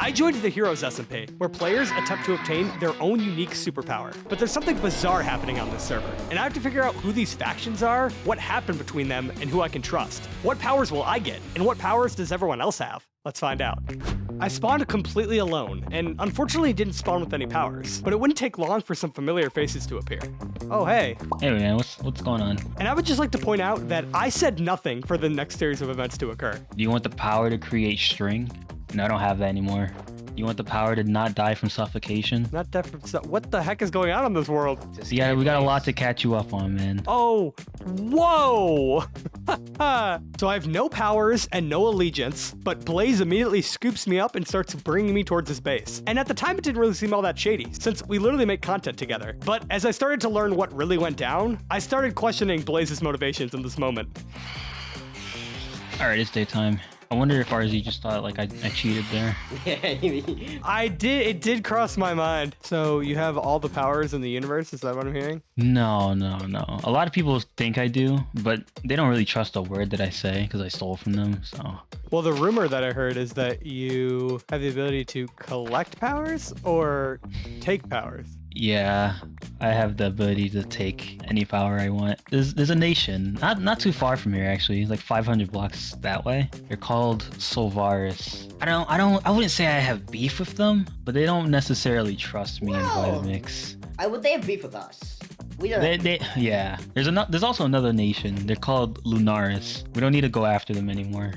I joined the Heroes SMP, where players attempt to obtain their own unique superpower. But there's something bizarre happening on this server, and I have to figure out who these factions are, what happened between them, and who I can trust. What powers will I get, and what powers does everyone else have? Let's find out. I spawned completely alone, and unfortunately didn't spawn with any powers, but it wouldn't take long for some familiar faces to appear. Oh, hey. Hey man, what's going on? And I would just like to point out that I said nothing for the next series of events to occur. Do you want the power to create string? No, I don't have that anymore. You want the power to not die from suffocation? Not death from what the heck is going on in this world? Yeah, we got a lot to catch you up on, man. Oh, whoa! So I have no powers and no allegiance, but Blaze immediately scoops me up and starts bringing me towards his base. And at the time, it didn't really seem all that shady, since we literally make content together. But as I started to learn what really went down, I started questioning Blaze's motivations in this moment. All right, it's daytime. I wonder if Arrzee just thought like I cheated there. I did. It did cross my mind. So you have all the powers in the universe? Is that what I'm hearing? No. A lot of people think I do, but they don't really trust a word that I say because I stole from them. So. Well, the rumor that I heard is that you have the ability to collect powers or take powers. Yeah, I have the ability to take any power I want. There's a nation, not too far from here actually, like 500 blocks that way. They're called Solvaris. I wouldn't say I have beef with them, but they don't necessarily trust me in Vitamix. Would they have beef with us? We don't. Yeah. There's also another nation. They're called Lunaris. We don't need to go after them anymore.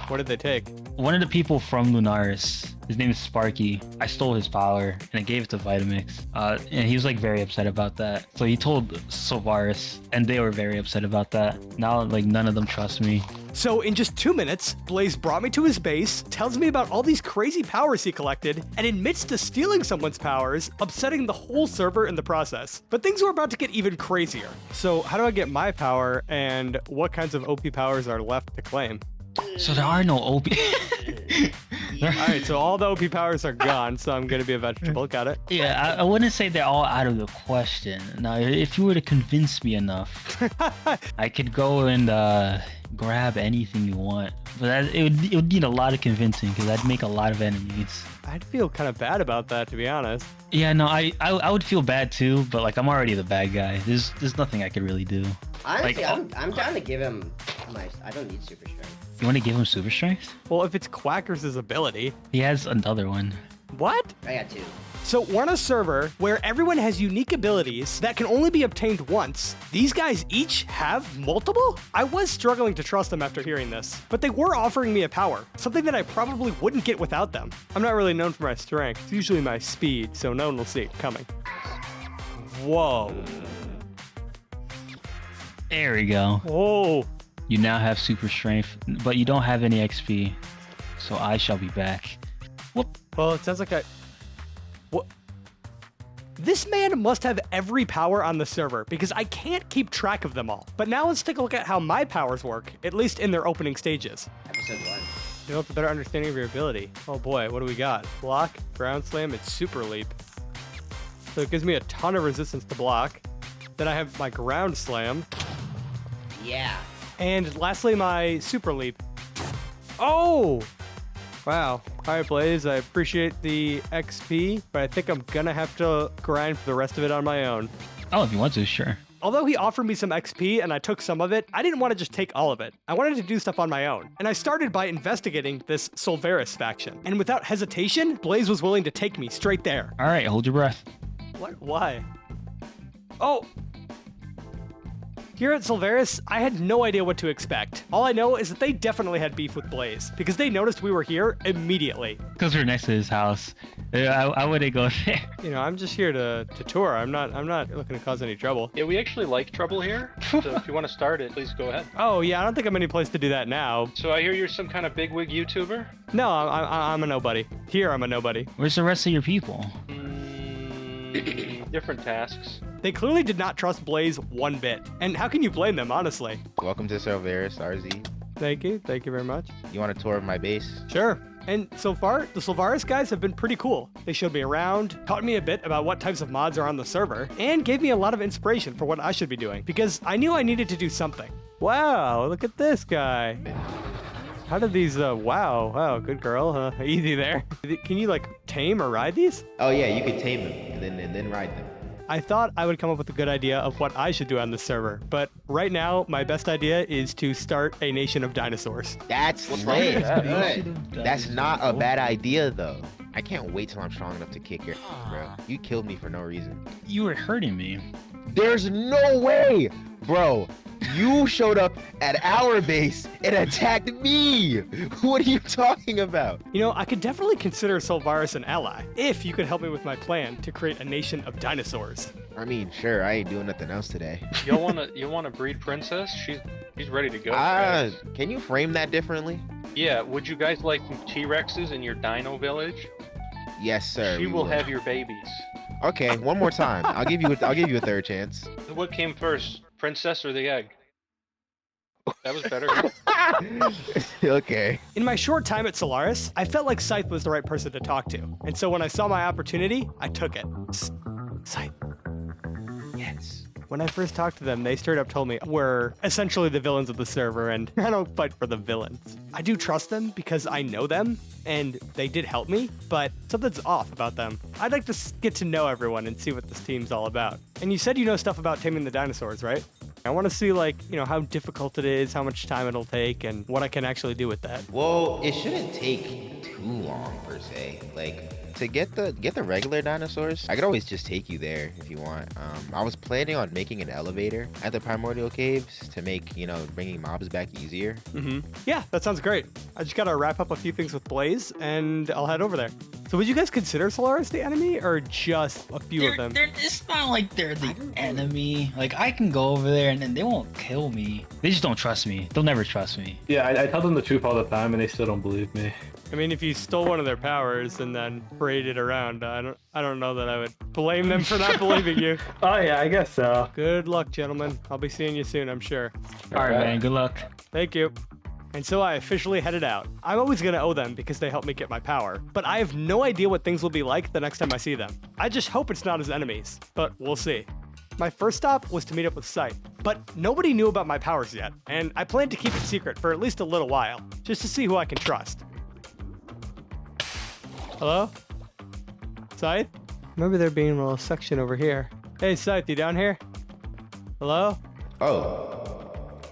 What did they take? One of the people from Lunaris, his name is Sparky. I stole his power and I gave it to Vitamix. And he was like very upset about that. So he told Solvaris and they were very upset about that. Now like none of them trust me. So in just 2 minutes, Blaze brought me to his base, tells me about all these crazy powers he collected, and admits to stealing someone's powers, upsetting the whole server in the process. But things were about to get even crazier. So how do I get my power, and what kinds of OP powers are left to claim? So there are no OP. Alright, so all the OP powers are gone, so I'm gonna be a vegetable. Got it? Yeah, I wouldn't say they're all out of the question. Now, if you were to convince me enough, I could go and grab anything you want. But it would need a lot of convincing because I'd make a lot of enemies. I'd feel kind of bad about that, to be honest. Yeah, no, I would feel bad too, but like I'm already the bad guy. There's nothing I could really do. Honestly, like, I'm down to give him I don't need super strength. You want to give him super strength? Well, if it's Quackers' ability. He has another one. What? I got 2. So we're on a server where everyone has unique abilities that can only be obtained once. These guys each have multiple? I was struggling to trust them after hearing this, but they were offering me a power, something that I probably wouldn't get without them. I'm not really known for my strength. It's usually my speed, so no one will see it coming. Whoa. There we go. Whoa. You now have super strength, but you don't have any XP, so I shall be back. Whoop. Well, it sounds like what? This man must have every power on the server because I can't keep track of them all. But now let's take a look at how my powers work, at least in their opening stages. Episode 1. Develop a better understanding of your ability. Oh boy, what do we got? Block, ground slam, and super leap. So it gives me a ton of resistance to block. Then I have my ground slam. Yeah. And lastly, my super leap. Oh! Wow. Alright, Blaze, I appreciate the XP, but I think I'm gonna have to grind for the rest of it on my own. Oh, if you want to, sure. Although he offered me some XP and I took some of it, I didn't want to just take all of it. I wanted to do stuff on my own. And I started by investigating this Solvaris faction. And without hesitation, Blaze was willing to take me straight there. All right, hold your breath. What? Why? Oh! Here at Solvaris, I had no idea what to expect. All I know is that they definitely had beef with Blaze, because they noticed we were here immediately. Because we're next to his house. I wouldn't go there. You know, I'm just here to tour. I'm not looking to cause any trouble. Yeah, we actually like trouble here, so if you want to start it, please go ahead. Oh, yeah, I don't think I'm any place to do that now. So I hear you're some kind of bigwig YouTuber? No, I'm a nobody. Here, I'm a nobody. Where's the rest of your people? Different tasks. They clearly did not trust Blaze one bit. And how can you blame them, honestly? Welcome to Solvaris, Arrzee. Thank you very much. You want a tour of my base? Sure. And so far, the Solvaris guys have been pretty cool. They showed me around, taught me a bit about what types of mods are on the server, and gave me a lot of inspiration for what I should be doing, because I knew I needed to do something. Wow, look at this guy. How did these, wow, good girl, easy there. Can you like tame or ride these? Oh yeah, you could tame them and then ride them. I thought I would come up with a good idea of what I should do on this server, but right now, my best idea is to start a nation of dinosaurs. That's What's wrong with lit. that? That's not a bad idea though. I can't wait till I'm strong enough to kick your ass, bro. You killed me for no reason. You were hurting me. There's no way, bro. You showed up at our base and attacked me. What are you talking about? You know, I could definitely consider Solvaris an ally, if you could help me with my plan to create a nation of dinosaurs. I mean, sure, I ain't doing nothing else today. You wanna breed princess? She's ready to go. Ah, guys. can you frame that differently? Yeah. Would you guys like T-Rexes in your dino village? Yes, sir. She we will have your babies. Okay, one more time. I'll give you a third chance. What came first, princess or the egg? That was better. Okay. In my short time at Solaris, I felt like Scythe was the right person to talk to. And so when I saw my opportunity, I took it. Scythe. Yes. When I first talked to them, they straight up told me we're essentially the villains of the server, and I don't fight for the villains. I do trust them because I know them, and they did help me, but something's off about them. I'd like to get to know everyone and see what this team's all about. And you said you know stuff about taming the dinosaurs, right? I want to see, like, you know, how difficult it is, how much time it'll take, and what I can actually do with that. Well, it shouldn't take too long per se. Like to get the regular dinosaurs, I could always just take you there if you want. I was planning on making an elevator at the primordial caves to make, you know, bringing mobs back easier. Yeah, that sounds great. I just gotta wrap up a few things with Blaze, and I'll head over there. So would you guys consider Solaris the enemy, or just a few of them? It's not like they're the enemy. Like, I can go over there and then they won't kill me. They just don't trust me. They'll never trust me. Yeah, I tell them the truth all the time, and they still don't believe me. I mean, if you stole one of their powers and then paraded around, I don't know that I would blame them for not believing you. Oh yeah, I guess so. Good luck, gentlemen. I'll be seeing you soon, I'm sure. All right, man. Good luck. Thank you. And so I officially headed out. I'm always gonna owe them because they helped me get my power, but I have no idea what things will be like the next time I see them. I just hope it's not as enemies, but we'll see. My first stop was to meet up with Scythe, but nobody knew about my powers yet, and I plan to keep it secret for at least a little while, just to see who I can trust. Hello? Scythe? Remember there being a little section over here. Hey Scythe, you down here? Hello? Oh.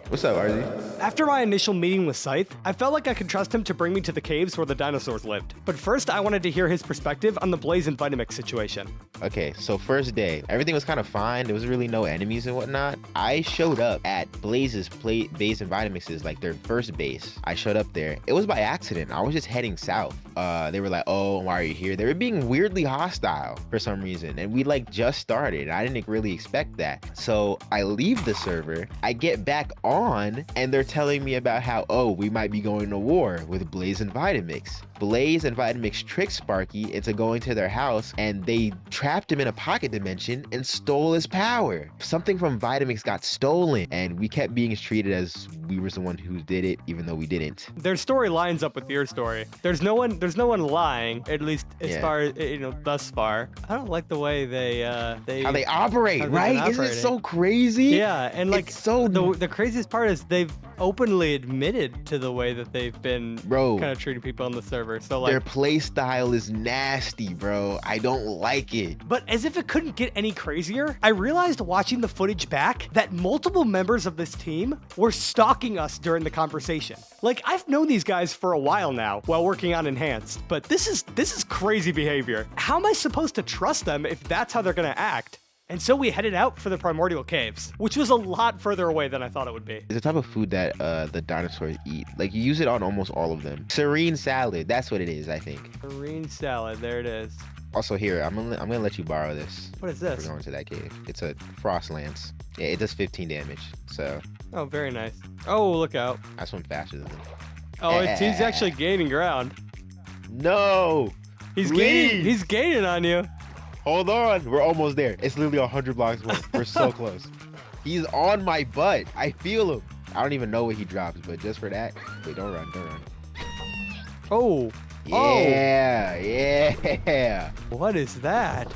What's up, Arrzee? After my initial meeting with Scythe, I felt like I could trust him to bring me to the caves where the dinosaurs lived. But first, I wanted to hear his perspective on the Blaze and Vitamix situation. Okay, so first day, everything was kind of fine. There was really no enemies and whatnot. I showed up at Blaze's base and Vitamix's, like their first base. I showed up there. It was by accident. I was just heading south. They were like, oh, why are you here? They were being weirdly hostile for some reason. And we like just started. I didn't really expect that. So I leave the server. I get back on and they're telling me about how, oh, we might be going to war with Blaze and Vitamix. Blaze and Vitamix tricked Sparky into going to their house and they trapped him in a pocket dimension and stole his power. Something from Vitamix got stolen and we kept being treated as we were the one who did it, even though we didn't. Their story lines up with your story. There's no one lying, at least as far as, you know, thus far. I don't like the way how they operate, right? Isn't it so crazy? Yeah, and like it's so the craziest part is they've openly admitted to the way that they've been kind of treating people on the server. So like their play style is nasty, bro. I don't like it. But as if it couldn't get any crazier, I realized watching the footage back that multiple members of this team were stalking us during the conversation. Like, I've known these guys for a while now while working on Enhanced, but this is crazy behavior. How am I supposed to trust them if that's how they're gonna act? And so we headed out for the primordial caves, which was a lot further away than I thought it would be. It's a type of food that the dinosaurs eat. Like, you use it on almost all of them. Serene salad, that's what it is, I think. Serene salad, there it is. Also here, I'm gonna let you borrow this. What is this? We're going to that cave. It's a frost lance. Yeah, it does 15 damage, so. Oh, very nice. Oh, look out. I swim faster than him. Oh, he's actually gaining ground. No! He's Please. gaining on you. Hold on, we're almost there. It's literally 100 blocks away. We're so close. He's on my butt. I feel him. I don't even know what he drops, but just for that, wait, don't run. Oh. Yeah, yeah. What is that?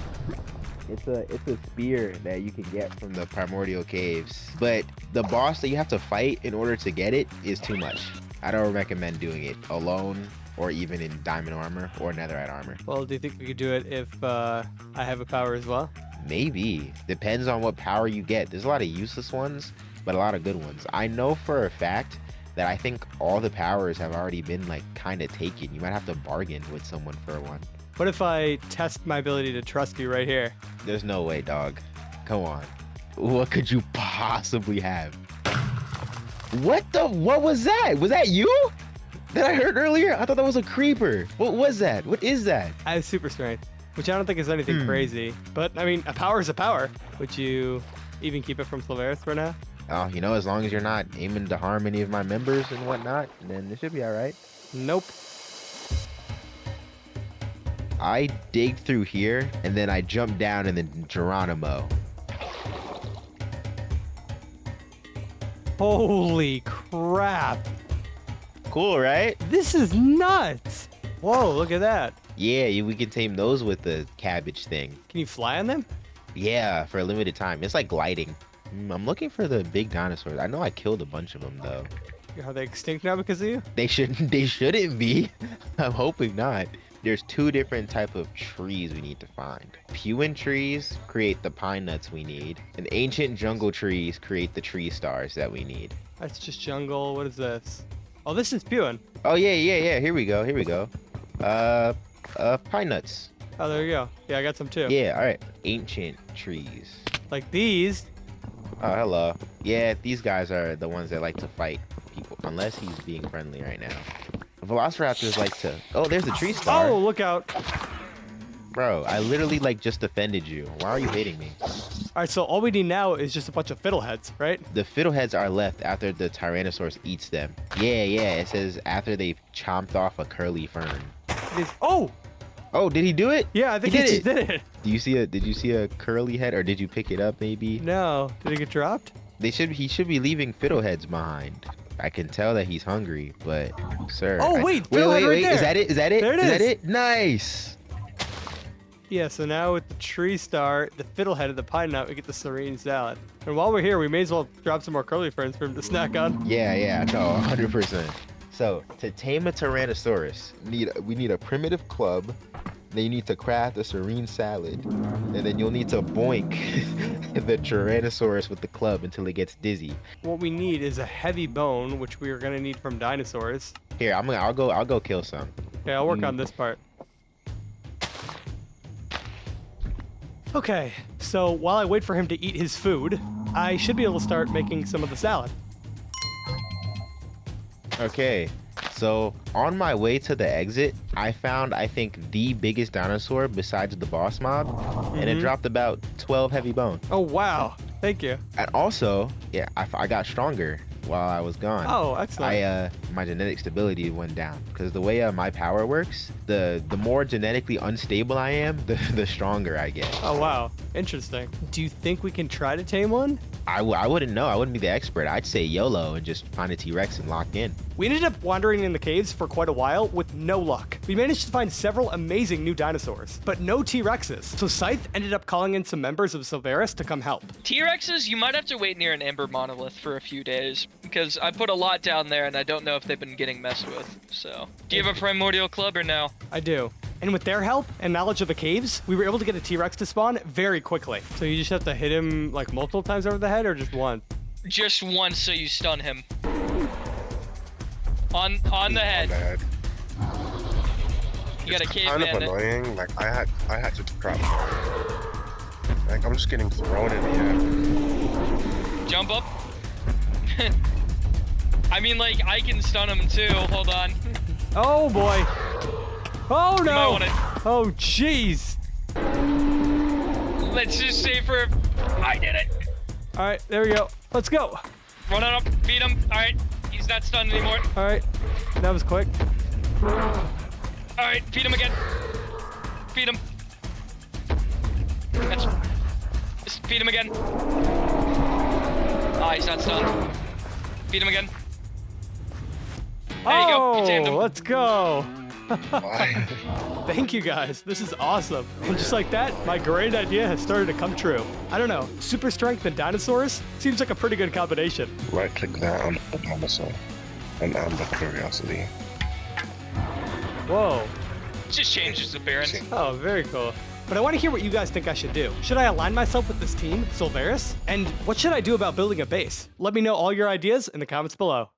It's a spear that you can get from the primordial caves, but the boss that you have to fight in order to get it is too much. I don't recommend doing it alone or even in diamond armor or netherite armor. Well, do you think we could do it if I have a power as well? Maybe. Depends on what power you get. There's a lot of useless ones, but a lot of good ones. I know for a fact that I think all the powers have already been like kind of taken. You might have to bargain with someone for one. What if I test my ability to trust you right here? There's no way, dog. Come on. What could you possibly have? What was that? Was that you? That I heard earlier? I thought that was a creeper. What was that? What is that? I have super strength, which I don't think is anything crazy. But I mean, a power is a power. Would you even keep it from Silveris for now? Oh, you know, as long as you're not aiming to harm any of my members and whatnot, then it should be all right. Nope. I dig through here, and then I jump down and then Geronimo. Holy crap. Cool, right? This is nuts. Whoa, look at that. Yeah, we can tame those with the cabbage thing. Can you fly on them? Yeah, for a limited time. It's like gliding. I'm looking for the big dinosaurs. I know I killed a bunch of them, though. Are they extinct now because of you? They shouldn't be. I'm hoping not. There's 2 different type of trees we need to find. Pewin trees create the pine nuts we need, and ancient jungle trees create the tree stars that we need. That's just jungle. What is this? Oh, this is Pewin. Oh yeah. Here we go. Pine nuts. Oh, there you go. Yeah, I got some too. Yeah, all right. Ancient trees. Like these. Oh, hello. Yeah, these guys are the ones that like to fight people, unless he's being friendly right now. Velociraptors like to... Oh, there's a tree star. Oh, look out. Bro, I literally like just defended you. Why are you hitting me? All right, so all we need now is just a bunch of fiddleheads, right? The fiddleheads are left after the Tyrannosaurus eats them. Yeah, it says after they've chomped off a curly fern. Oh! Oh, did he do it? Yeah, I think he he just did it. Did you see a curly head, or did you pick it up maybe? No. Did it get dropped? He should be leaving fiddleheads behind. I can tell that he's hungry, but sir. Oh, wait, wait, right there. Is that it? There it Is that is. it? Nice. Yeah, so now with the tree star, the fiddlehead, and the pine nut, we get the serene salad. And while we're here, we may as well drop some more curly ferns for him to snack on. Yeah, no, 100%. So to tame a Tyrannosaurus, we need a primitive club. Then you need to craft a serene salad, and then you'll need to boink the Tyrannosaurus with the club until it gets dizzy. What we need is a heavy bone, which we are gonna need from dinosaurs. Here, I'll go kill some. Okay, I'll work on this part. Okay, so while I wait for him to eat his food, I should be able to start making some of the salad. Okay, so on my way to the exit, I found, I think, the biggest dinosaur besides the boss mob, and it dropped about 12 heavy bone. Oh, wow. Thank you. And also, yeah, I got stronger while I was gone. Oh, excellent. My genetic stability went down because the way my power works, the more genetically unstable I am, the stronger I get. Oh, wow. Interesting. Do you think we can try to tame one? I wouldn't know. I wouldn't be the expert. I'd say YOLO and just find a T-Rex and lock in. We ended up wandering in the caves for quite a while with no luck. We managed to find several amazing new dinosaurs, but no T-Rexes. So Scythe ended up calling in some members of Silveris to come help. T-Rexes, you might have to wait near an Ember Monolith for a few days, because I put a lot down there and I don't know if they've been getting messed with, so. Do you have a Primordial Club or no? I do. And with their help and knowledge of the caves, we were able to get a T-Rex to spawn very quickly. So you just have to hit him like multiple times over the head or just once? Just once so you stun him. On the head. You got a It's caveman. kind of annoying. Like I had to crap. Like I'm just getting thrown in the air. Jump up. I mean, like I can stun him too. Hold on. Oh boy. Oh You might no. wanna- Oh jeez. Let's just say for. I did it. All right, there we go. Let's go. Run on up. Beat him. All right. He's not stunned anymore. All right, that was quick. All right. Feed him again. Feed him. Just feed him again. Ah, he's not stunned. Feed him again. There you go. You tamed him. Let's go. Why? Thank you guys. This is awesome. And just like that, my great idea has started to come true. I don't know, super strength and dinosaurs seems like a pretty good combination. Right click that on the dinosaur. An amber curiosity. Whoa. Just changes appearance. Oh, very cool. But I want to hear what you guys think I should do. Should I align myself with this team, Silveris? And what should I do about building a base? Let me know all your ideas in the comments below.